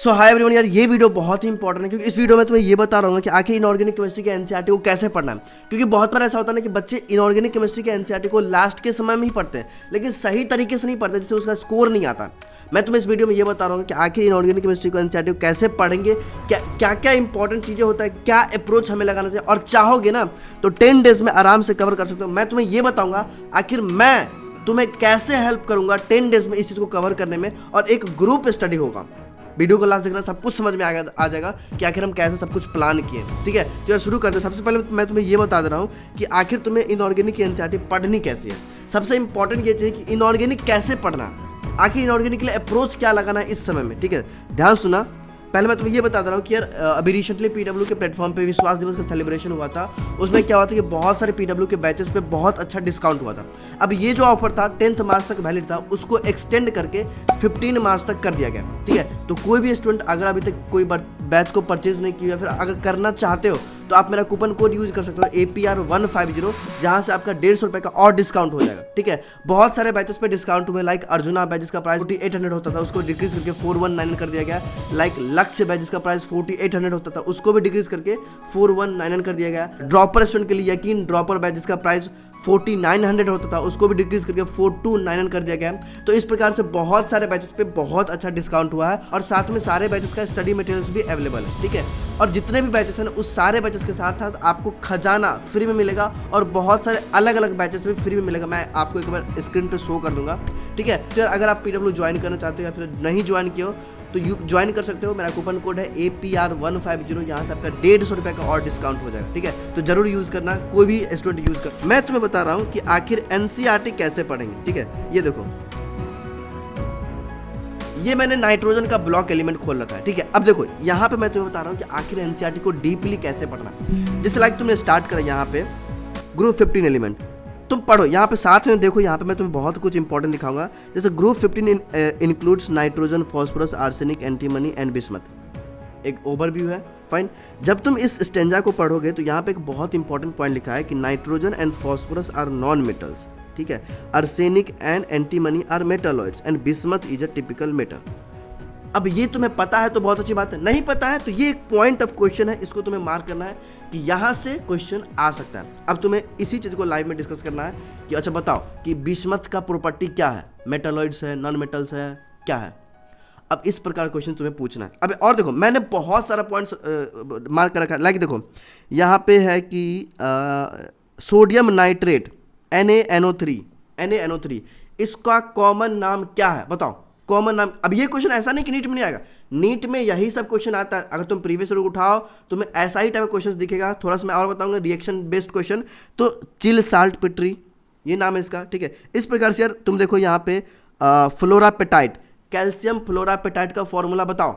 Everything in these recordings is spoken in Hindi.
सो हाय एवरीवन यार, ये वीडियो बहुत ही इंपॉर्टेंट है क्योंकि इस वीडियो में तुम्हें ये बता रहा हूँ कि आखिर इनऑर्गेनिक केमिस्ट्री के एनसीईआरटी को कैसे पढ़ना है। क्योंकि बहुत बार ऐसा होता है ना कि बच्चे इनऑर्गेनिक केमिस्ट्री के एनसीईआरटी को लास्ट के समय में ही पढ़ते हैं, लेकिन सही तरीके से नहीं पढ़ते, जिससे उसका स्कोर नहीं आता। मैं तुम्हें इस वीडियो में ये बता रहा हूँ कि आखिर इनऑर्गेनिक केमिस्ट्री को एनसीईआरटी को कैसे पढ़ेंगे, क्या क्या इंपॉर्टेंट चीज़ें होता है, क्या अप्रोच हमें लगाना चाहिए, और चाहोगे ना तो 10 डेज में आराम से कवर कर सकते हो। मैं तुम्हें ये बताऊँगा आखिर मैं तुम्हें कैसे हेल्प करूँगा 10 डेज में इस चीज़ को कवर करने में, और एक ग्रुप स्टडी होगा। वीडियो को लास्ट देखना, सब कुछ समझ में आ जाएगा कि आखिर हम कैसे सब कुछ प्लान किए। ठीक है, तो यार शुरू करते हैं। सबसे पहले मैं तुम्हें ये बता दे रहा हूँ कि आखिर तुम्हें इनऑर्गेनिक की एनसीईआरटी पढ़नी कैसी है। सबसे इंपॉर्टेंट ये चीज़ कि इनऑर्गेनिक कैसे पढ़ना, आखिर इनऑर्गेनिक के लिए अप्रोच क्या लगाना है इस समय में। ठीक है, ध्यान सुना। पहले मैं तुम्हें ये बता रहा हूँ कि यार अभी रिसेंटली पीडब्ल्यू के प्लेटफॉर्म पे विश्वास दिवस का सेलिब्रेशन हुआ था। उसमें क्या हुआ था कि बहुत सारे पीडब्ल्यू के बैचेस पे बहुत अच्छा डिस्काउंट हुआ था। अब ये जो ऑफर था 10 मार्च तक वैलिड था, उसको एक्सटेंड करके 15 मार्च तक कर दिया गया। ठीक है, तो कोई भी स्टूडेंट अगर अभी तक कोई बैच को परचेज नहीं किया, फिर अगर करना चाहते हो तो आप मेरा कूपन कोड यूज कर सकते हो APR150, जहां से आपका 150 रुपये का और डिस्काउंट हो जाएगा। ठीक है, बहुत सारे बैचेस पे डिस्काउंट हुए, लाइक अर्जुना बैच जिसका प्राइस 4800 होता था उसको डिक्रीज करके 419 कर दिया गया। लाइक लक्ष्य बैच जिसका प्राइस 4800 होता था उसको भी डिक्रीज करके 4199 कर दिया गया। ड्रॉपर स्टूडेंट के लिए यकीन ड्रॉपर बैच जिसका प्राइस 4900 होता था उसको भी डिक्रीज करके 4299 कर दिया गया। तो इस प्रकार से बहुत सारे बैचेस पे बहुत अच्छा डिस्काउंट हुआ है, और साथ में सारे बैचेस का स्टडी मटेरियल्स भी अवेलेबल है। ठीक है, और जितने भी बैचेस हैं उस सारे बैचेस के साथ साथ आपको खजाना फ्री में मिलेगा, और बहुत सारे अलग अलग बैचेस में फ्री में मिलेगा। मैं आपको एक बार स्क्रीन पे शो कर दूंगा। ठीक है, तो यार अगर आप पीडब्ल्यू ज्वाइन करना चाहते हो या फिर नहीं ज्वाइन किया हो तो ज्वाइन कर सकते हो। मेरा कूपन कोड है APR150, यहाँ से आपका 150 रुपये का और डिस्काउंट हो जाएगा। ठीक है, तो जरूर यूज़ करना, कोई भी स्टूडेंट यूज़ कर। मैं तुम्हें बता रहा हूँ कि आखिर एनसीईआरटी कैसे पढ़ेंगे। ठीक है, ये देखो, ये मैंने नाइट्रोजन का ब्लॉक एलिमेंट खोल रखा है। ठीक है, अब देखो यहाँ पे मैं तुम्हें बता रहा हूँ कि आखिर एनसीईआरटी को डीपली कैसे पढ़ना। जैसे लाइक तुमने स्टार्ट करा यहाँ पे ग्रुप 15 एलिमेंट, तुम पढ़ो यहाँ पे साथ में। देखो यहाँ पे मैं तुम्हें बहुत कुछ इंपॉर्टेंट दिखाऊंगा। जैसे group 15 includes nitrogen, phosphorus, arsenic, antimony and bismuth. एक ओवरव्यू है, फाइन। जब तुम इस स्टेंजा को पढ़ोगे तो यहाँ पे एक बहुत इंपॉर्टेंट पॉइंट लिखा है कि nitrogen and phosphorus are non metals. ठीक है, arsenic and antimony are metalloids and bismuth is a typical metal. अब ये तुम्हें पता है तो बहुत अच्छी बात है, नहीं पता है तो ये एक पॉइंट ऑफ क्वेश्चन है, इसको तुम्हें मार्क करना है कि यहाँ से क्वेश्चन आ सकता है। अब तुम्हें इसी चीज़ को लाइव में डिस्कस करना है कि अच्छा बताओ कि बिस्मथ का प्रॉपर्टी क्या है, मेटालॉइड्स है, नॉन मेटल्स है, क्या है। अब इस प्रकार क्वेश्चन तुम्हें पूछना है। अब और देखो मैंने बहुत सारा पॉइंट्स मार्क कर रखा है। लाइक देखो यहाँ पे है कि सोडियम नाइट्रेट NaNO3, इसका कॉमन नाम क्या है बताओ, कॉमन नाम। अब ये क्वेश्चन ऐसा नहीं कि नीट में नहीं आएगा, नीट में यही सब क्वेश्चन आता है। अगर तुम प्रीवियस ईयर उठाओ तो तुम्हें ऐसा ही टाइप का क्वेश्चन दिखेगा। थोड़ा सा मैं और बताऊंगा रिएक्शन बेस्ड क्वेश्चन, तो चिल साल्ट पिट्री ये नाम है इसका। ठीक है, इस प्रकार से यार तुम देखो यहाँ पे फ्लोरापेटाइट, कैल्शियम फ्लोरापेटाइट का फॉर्मूला बताओ,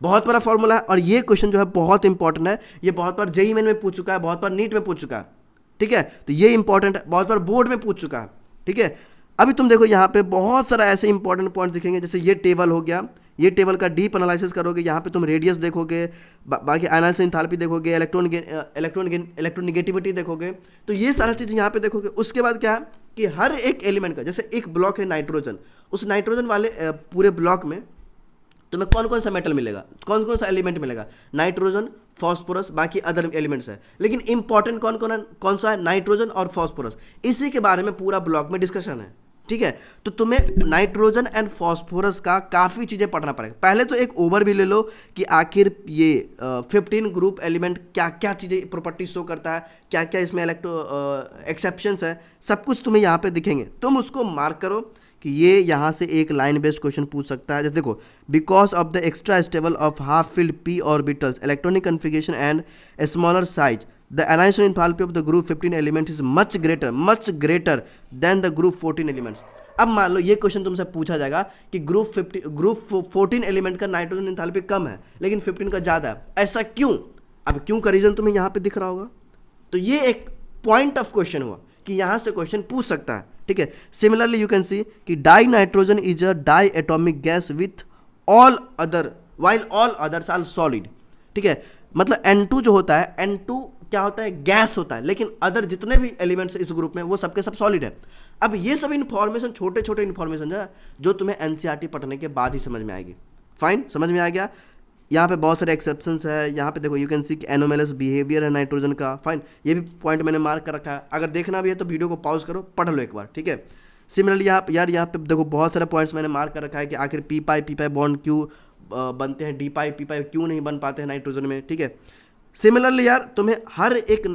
बहुत बड़ा फॉर्मूला है। और ये क्वेश्चन जो है बहुत इंपॉर्टेंट है, ये बहुत बार जेईई मेन में पूछ चुका है, बहुत बार नीट में पूछ चुका है। ठीक है, तो ये इंपॉर्टेंट है, बहुत बार बोर्ड में पूछ चुका है। ठीक है, अभी तुम देखो यहाँ पे बहुत सारा ऐसे इंपॉर्टेंट पॉइंट दिखेंगे। जैसे ये टेबल हो गया, ये टेबल का डीप एनालिसिस करोगे, यहाँ पे तुम रेडियस देखोगे, बाकी एनालिसिस एंथैल्पी देखोगे, इलेक्ट्रोनिगेटिविटी देखोगे, तो ये सारा चीज़ यहाँ पे देखोगे। उसके बाद क्या है कि हर एक एलिमेंट का, जैसे एक ब्लॉक है नाइट्रोजन, उस नाइट्रोजन वाले पूरे ब्लॉक में तुम्हें कौन कौन सा मेटल मिलेगा, कौन कौन सा एलिमेंट मिलेगा, नाइट्रोजन, फॉस्फोरस, बाकी अदर एलिमेंट्स है। लेकिन इंपॉर्टेंट कौन सा है, नाइट्रोजन और फॉस्फोरस, इसी के बारे में पूरा ब्लॉक में डिस्कशन है। ठीक है, तो तुम्हें नाइट्रोजन एंड फॉस्फोरस का काफ़ी चीज़ें पढ़ना पड़ेगा। पहले तो एक ओवरव्यू ले लो कि आखिर ये 15 ग्रुप एलिमेंट क्या क्या चीज़ें प्रॉपर्टी शो करता है, क्या क्या इसमें एक्सेप्शंस है, सब कुछ तुम्हें यहाँ पे दिखेंगे। तुम उसको मार्क करो कि ये यहाँ से एक लाइन बेस्ड क्वेश्चन पूछ सकता है। जैसे देखो, because of the extra stable of half filled p orbitals, electronic configuration and smaller size, the annihilation enthalpy of the group 15 element is much greater than the group 14 elements। अब मान लो ये क्वेश्चन तुमसे पूछा जाएगा कि ग्रुप 14 एलिमेंट का नाइट्रोजन एंथैल्पी कम है लेकिन 15 का ज़्यादा है, ऐसा क्यों। अब क्यों का रीजन तुम्हें यहाँ पे दिख रहा होगा, तो ये एक पॉइंट ऑफ क्वेश्चन हुआ कि यहाँ से क्वेश्चन पूछ सकता है। ठीक है, सिमिलरली यू कैन सी कि dinitrogen is a diatomic gas with all other while all others are solid. ठीक है, मतलब N2 जो होता है, N2 क्या होता है, गैस होता है, लेकिन अदर जितने भी एलिमेंट्स इस ग्रुप में वो सबके सब सॉलिड है। अब ये सब इन्फॉर्मेशन छोटे छोटे इन्फॉर्मेशन है जो तुम्हें एनसीईआरटी पढ़ने के बाद ही समझ में आएगी। फाइन, समझ में आ गया। यहाँ पे बहुत सारे एक्सेप्शंस है, यहाँ पे देखो यू कैन सी कि एनोमेलस बिहेवियर है नाइट्रोजन का, फाइन, ये भी पॉइंट मैंने मार्क कर रखा है। अगर देखना भी है तो वीडियो को पॉज करो, पढ़ लो एक बार, ठीक है। सिमिलरली यहाँ पे देखो बहुत सारे पॉइंट्स मैंने मार्क कर रखा है कि आखिर पी पाई बॉन्ड क्यों बनते हैं, डी पाई क्यों नहीं बन पाते हैं नाइट्रोजन में, ठीक है। सिमिलरली यार तुम्हें हर एक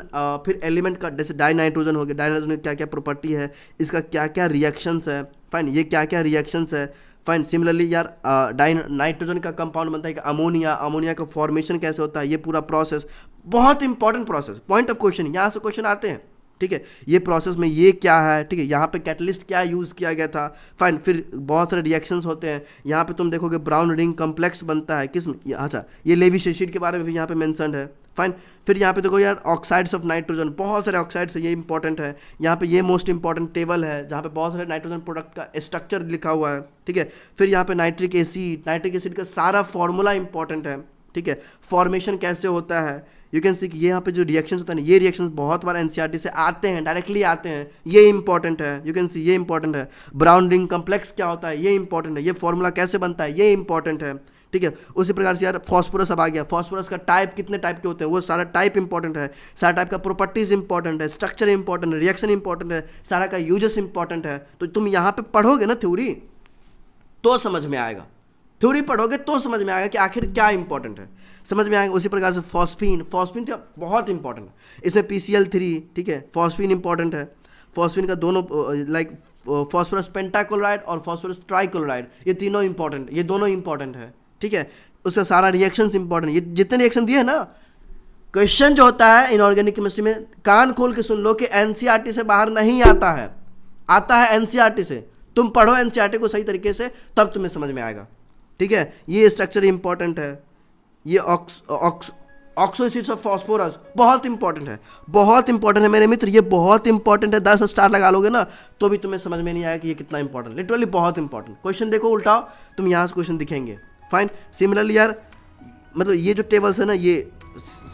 फिर एलिमेंट का, जैसे डाई नाइट्रोजन हो गया, डाई नाइट्रोजन की क्या क्या प्रॉपर्टी है, इसका क्या क्या रिएक्शंस है, फाइन, ये क्या क्या रिएक्शंस है, फाइन। सिमिलरली यार डाई नाइट्रोजन का कंपाउंड बनता है कि अमोनिया का फॉर्मेशन कैसे होता है, ये पूरा प्रोसेस बहुत important process, point of question, यहाँ से क्वेश्चन आते हैं, ठीक है। ये प्रोसेस में ये क्या है, ठीक है, यहाँ पे कैटलिस्ट क्या यूज़ किया गया था, फाइन। फिर बहुत सारे रिएक्शंस होते हैं, यहाँ पे तुम देखोगे ब्राउन रिंग कॉम्प्लेक्स बनता है किसमें, अच्छा ये लेविस एसिड के बारे में भी यहाँ पे मेंशन्ड है, फाइन। फिर यहाँ पे देखो यार ऑक्साइड्स ऑफ नाइट्रोजन, बहुत सारे ऑक्साइड्स है, ये इंपॉर्टेंट है। यहाँ पे ये मोस्ट इंपॉर्टेंट टेबल है जहाँ पे बहुत सारे नाइट्रोजन प्रोडक्ट का स्ट्रक्चर लिखा हुआ है, ठीक है। फिर यहाँ पे नाइट्रिक एसिड का सारा फॉर्मूला इंपॉर्टेंट है, ठीक है, फॉर्मेशन कैसे होता है, यू कैन सी कि ये यहाँ पे जो रिएक्शंस होता है ना, ये रिएक्शंस बहुत बार एनसीईआरटी से आते हैं, डायरेक्टली आते हैं, ये इंपॉर्टेंट है, यू कैन सी ये इंपॉर्टेंट है। ब्राउन रिंग कॉम्प्लेक्स क्या होता है, ये इंपॉर्टेंट है, ये फॉर्मूला कैसे बनता है, ये इंपॉर्टेंट है, ठीक है। उसी प्रकार से यार फॉस्फोरस अब आ गया, फॉस्फोरस का टाइप, कितने टाइप के होते हैं, वो सारा टाइप इंपॉर्टेंट है, सारा टाइप का प्रॉपर्टीज इंपॉर्टेंट है, स्ट्रक्चर इंपॉर्टेंट है, रिएक्शन इंपॉर्टेंट है, सारा का यूजेस इंपॉर्टेंट है। तो तुम यहाँ पे पढ़ोगे ना थ्योरी तो समझ में आएगा, थ्योरी पढ़ोगे तो समझ में आएगा कि आखिर क्या इंपॉर्टेंट है, समझ में आएगा। उसी प्रकार से फॉस्फीन तो बहुत इंपॉर्टेंट है, इसमें PCl3, ठीक है, फॉस्फीन इंपॉर्टेंट है। फॉस्फीन का दोनों लाइक फॉस्फोरस पेंटाक्लोराइड और फॉस्फोरस ट्राइक्लोराइड, ये तीनों इंपॉर्टेंट, ये दोनों इंपॉर्टेंट है, ठीक है। उसका सारा रिएक्शंस इंपॉर्टेंट, ये जितने रिएक्शन दिए है ना, क्वेश्चन जो होता है इनऑर्गेनिक केमिस्ट्री में, कान खोल के सुन लो कि एनसीईआरटी से बाहर नहीं आता है, आता है एनसीईआरटी से। तुम पढ़ो एनसीईआरटी को सही तरीके से, तब तुम्हें समझ में आएगा, ठीक है। ये स्ट्रक्चर इंपॉर्टेंट है, ये ऑक्सो एसिड्स ऑफ फॉस्फोरस बहुत इंपॉर्टेंट है, बहुत इंपॉर्टेंट है मेरे मित्र, ये बहुत इंपॉर्टेंट है। 10 स्टार लगा लोगे ना तो भी तुम्हें समझ में नहीं आएगा कि ये कितना इंपॉर्टेंट, लिटरली बहुत इंपॉर्टेंट। क्वेश्चन देखो उल्टाओ, तुम यहाँ से क्वेश्चन दिखेंगे, फाइन। सिमिलरली यार मतलब ये जो टेबल्स है ना, ये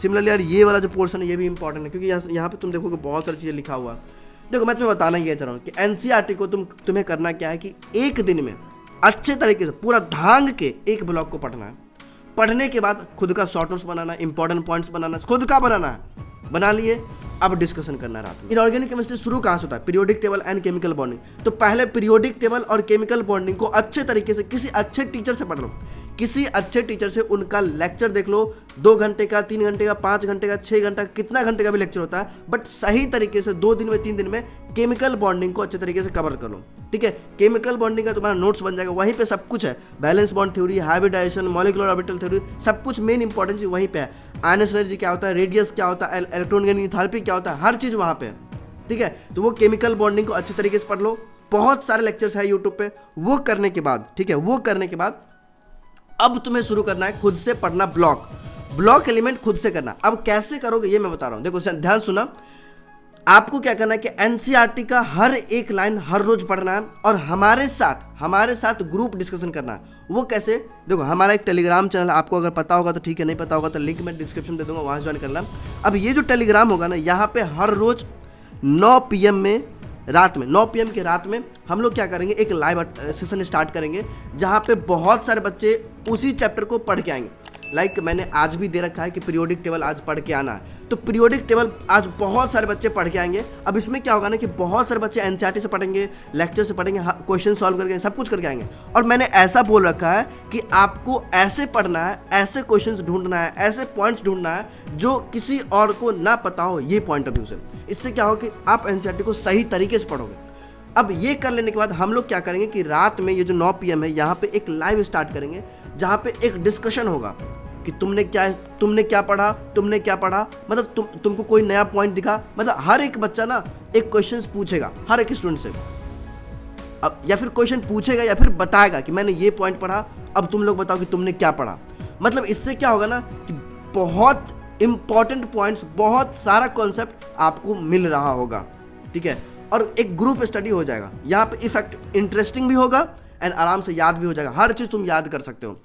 सिमिलरली यार ये वाला जो पोर्शन है ये भी इंपॉर्टेंट है, क्योंकि यहाँ पे तुम देखोगे बहुत सारी चीज़ें लिखा हुआ है। देखो मैं तुम्हें बताना ये चाह रहा हूँ कि एनसीईआरटी को तुम्हें करना क्या है कि एक दिन में अच्छे तरीके से पूरा धांग के एक ब्लॉक को पढ़ना है। पढ़ने के बाद खुद का शॉर्ट नोट्स बनाना, इंपॉर्टेंट पॉइंट्स बनाना, खुद का बनाना है, बना लिए, अब डिस्कशन करना है रात में। इनऑर्गेनिक केमिस्ट्री शुरू कहाँ से होता है, periodic table and chemical bonding. तो पहले पीरियोडिक टेबल और केमिकल बॉन्डिंग को अच्छे तरीके से किसी अच्छे टीचर से पढ़ लो, किसी अच्छे टीचर से उनका लेक्चर देख लो, 2 घंटे का, 3 घंटे का, 5 घंटे का, 6 घंटा, कितना घंटे का भी लेक्चर होता है, बट सही तरीके से 2 दिन में 3 दिन में केमिकल बॉन्डिंग को अच्छे तरीके से कवर कर लो, ठीक है। केमिकल बॉन्डिंग का तुम्हारा नोट्स बन जाएगा, वहीं पे सब कुछ है, valence bond theory, hybridization, molecular orbital theory, सब कुछ मेन इंपॉर्टेंट चीज वहीं पे है। आयनस एनर्जी क्या होता है, रेडियस क्या होता है, इलेक्ट्रॉन गैन एंथैल्पी क्या होता है, हर चीज वहाँ पे है, ठीक है। तो वो केमिकल बॉन्डिंग को अच्छे तरीके से पढ़ लो, बहुत सारे लेक्चर्स है यूट्यूब पे। वो करने के बाद, ठीक है, वो करने के बाद अब तुम्हें शुरू करना है खुद से पढ़ना, ब्लॉक एलिमेंट खुद से करना। अब कैसे करोगे ये मैं बता रहा हूं, देखो ध्यान सुना। आपको क्या करना है कि एनसीईआरटी का हर एक लाइन हर रोज पढ़ना है और हमारे साथ ग्रुप डिस्कशन करना है। वो कैसे, देखो हमारा एक टेलीग्राम चैनल, आपको अगर पता होगा तो ठीक है, नहीं पता होगा तो लिंक मैं डिस्क्रिप्शन दे दूंगा, वहां से ज्वाइन करना। अब ये जो टेलीग्राम होगा ना, यहाँ पे हर रोज 9 PM में, रात में 9 PM की रात में हम लोग क्या करेंगे, एक लाइव सेशन स्टार्ट करेंगे जहाँ पे बहुत सारे बच्चे उसी चैप्टर को पढ़ के आएंगे। लाइक मैंने आज भी दे रखा है कि पीरियोडिक टेबल आज पढ़ के आना है, तो पीरियोडिक टेबल आज बहुत सारे बच्चे पढ़ के आएंगे। अब इसमें क्या होगा ना कि बहुत सारे बच्चे एनसीईआरटी से पढ़ेंगे, लेक्चर से पढ़ेंगे, क्वेश्चन सॉल्व करके सब कुछ करके आएंगे। और मैंने ऐसा बोल रखा है कि आपको ऐसे पढ़ना है, ऐसे क्वेश्चंस ढूंढना है, ऐसे पॉइंट्स ढूंढना है जो किसी और को ना पता हो, ये पॉइंट ऑफ व्यू से। इससे क्या हो कि आप एनसीईआरटी को सही तरीके से पढ़ोगे। अब ये कर लेने के बाद हम लोग क्या करेंगे कि रात में ये जो 9 PM है, यहाँ पे एक लाइव स्टार्ट करेंगे जहाँ पे एक डिस्कशन होगा कि तुमने क्या पढ़ा, मतलब तुमको कोई नया पॉइंट दिखा, मतलब हर एक बच्चा ना एक क्वेश्चन पूछेगा हर एक स्टूडेंट से, अब या फिर क्वेश्चन पूछेगा या फिर बताएगा कि मैंने ये पॉइंट पढ़ा, अब तुम लोग बताओ कि तुमने क्या पढ़ा। मतलब इससे क्या होगा ना कि बहुत इंपॉर्टेंट पॉइंट्स, बहुत सारा कॉन्सेप्ट आपको मिल रहा होगा, ठीक है। और एक ग्रुप स्टडी हो जाएगा, यहाँ पे इफेक्ट इंटरेस्टिंग भी होगा एंड आराम से याद भी हो जाएगा, हर चीज़ तुम याद कर सकते हो।